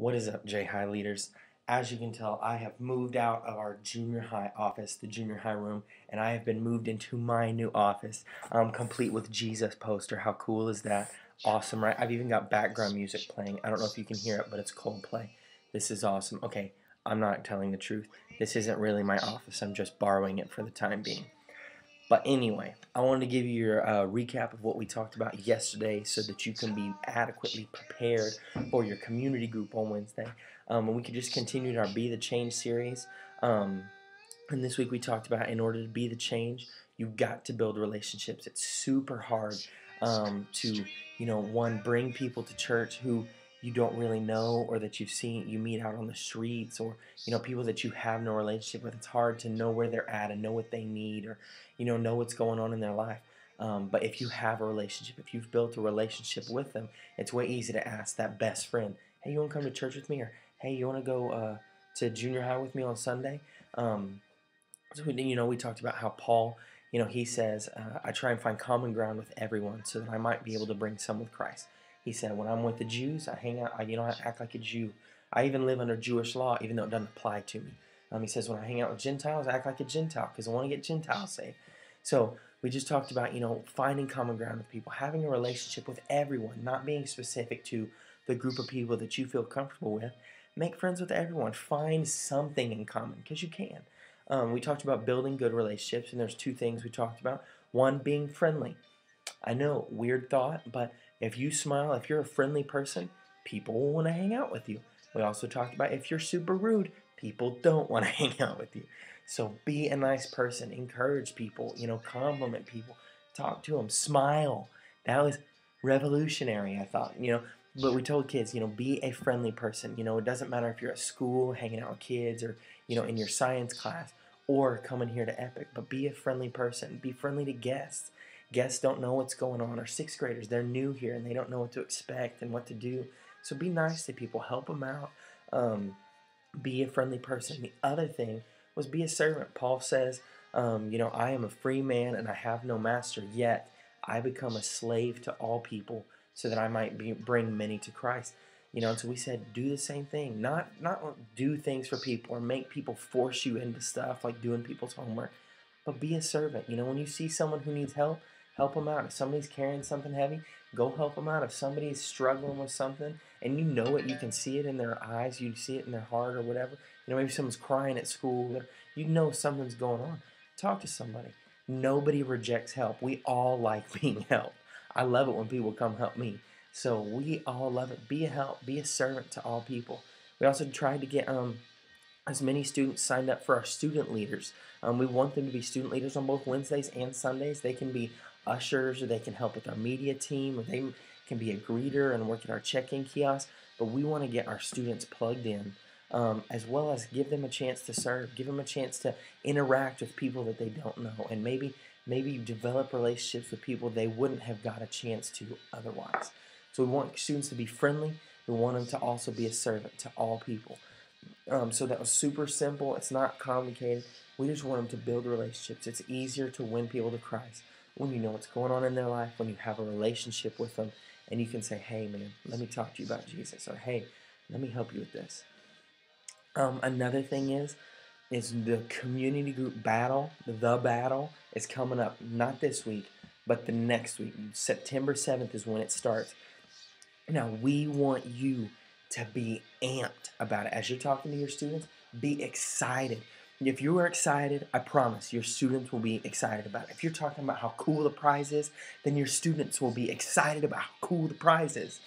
What is up, JHI leaders? As you can tell, I have moved out of our junior high office, the junior high room, and I have been moved into my new office, complete with Jesus poster. How cool is that? Awesome, right? I've even got background music playing. I don't know if you can hear it, but it's Coldplay. This is awesome. Okay, I'm not telling the truth. This isn't really my office. I'm just borrowing it for the time being. But anyway, I wanted to give you your recap of what we talked about yesterday so that you can be adequately prepared for your community group on Wednesday. And we could just continue our Be the Change series. And this week we talked about in order to be the change, you've got to build relationships. It's super hard to, one, bring people to church who you don't really know or that you meet out on the streets or, people that you have no relationship with. It's hard to know where they're at and know what they need or, know what's going on in their life. But if you have a relationship, if you've built a relationship with them, it's way easy to ask that best friend, hey, you want to come to church with me? Or, hey, you want to go to junior high with me on Sunday? So we talked about how Paul, he says, I try and find common ground with everyone so that I might be able to bring some with Christ. He said, when I'm with the Jews, I hang out, I act like a Jew. I even live under Jewish law, even though it doesn't apply to me. He says, when I hang out with Gentiles, I act like a Gentile because I want to get Gentiles saved. So we just talked about, finding common ground with people, having a relationship with everyone, not being specific to the group of people that you feel comfortable with. Make friends with everyone. Find something in common because you can. We talked about building good relationships, and there's two things we talked about. One, being friendly. I know, weird thought, but if you smile, if you're a friendly person, people will want to hang out with you. We also talked about if you're super rude, people don't want to hang out with you. So be a nice person. Encourage people, compliment people. Talk to them. Smile. That was revolutionary, I thought, But we told kids, be a friendly person. It doesn't matter if you're at school, hanging out with kids, or, in your science class, or coming here to Epic, but be a friendly person. Be friendly to guests. Guests don't know what's going on, or sixth graders, they're new here and they don't know what to expect and what to do. So be nice to people, help them out, be a friendly person. The other thing was be a servant. Paul says, I am a free man and I have no master, yet I become a slave to all people so that I might bring many to Christ. And so we said, do the same thing. Not do things for people or make people force you into stuff like doing people's homework, but be a servant. When you see someone who needs help, help them out. If somebody's carrying something heavy, go help them out. If somebody's struggling with something and you know it, you can see it in their eyes, you see it in their heart or whatever. Maybe someone's crying at school, or something's going on. Talk to somebody. Nobody rejects help. We all like being helped. I love it when people come help me. So we all love it. Be a help. Be a servant to all people. We also tried to get as many students signed up for our student leaders. We want them to be student leaders on both Wednesdays and Sundays. They can be ushers, or they can help with our media team, or they can be a greeter and work at our check-in kiosk. But we want to get our students plugged in, as well as give them a chance to serve, give them a chance to interact with people that they don't know, and maybe develop relationships with people they wouldn't have got a chance to otherwise. So we want students to be friendly. We want them to also be a servant to all people. So that was super simple. It's not complicated. We just want them to build relationships. It's easier to win people to Christ when you know what's going on in their life, when you have a relationship with them, and you can say, hey, man, let me talk to you about Jesus, or hey, let me help you with this. Another thing is the community group battle. The battle is coming up, not this week, but the next week. September 7th is when it starts. Now, we want you to be amped about it. As you're talking to your students, be excited. If you are excited, I promise your students will be excited about it. If you're talking about how cool the prize is, then your students will be excited about how cool the prize is.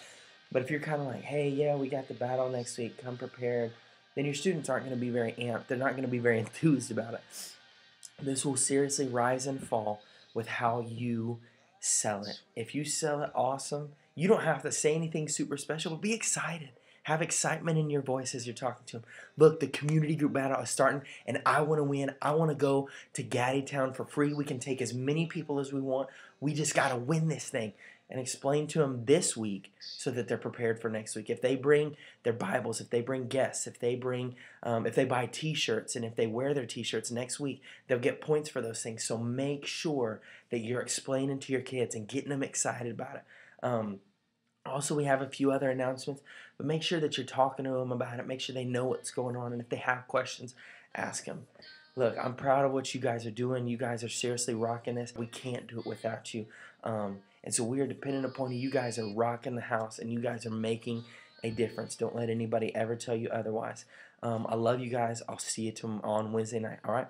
But if you're kind of like, hey, yeah, we got the battle next week, come prepared, then your students aren't going to be very amped. They're not going to be very enthused about it. This will seriously rise and fall with how you sell it. If you sell it awesome, you don't have to say anything super special, but be excited. Have excitement in your voice as you're talking to them. Look, the community group battle is starting, and I want to win. I want to go to Gaddytown for free. We can take as many people as we want. We just got to win this thing. And explain to them this week so that they're prepared for next week. If they bring their Bibles, if they bring guests, if they buy T-shirts, and if they wear their T-shirts next week, they'll get points for those things. So make sure that you're explaining to your kids and getting them excited about it. Also, we have a few other announcements, but make sure that you're talking to them about it. Make sure they know what's going on, and if they have questions, ask them. Look, I'm proud of what you guys are doing. You guys are seriously rocking this. We can't do it without you. And so we are dependent upon you. You guys are rocking the house, and you guys are making a difference. Don't let anybody ever tell you otherwise. I love you guys. I'll see you on Wednesday night. All right?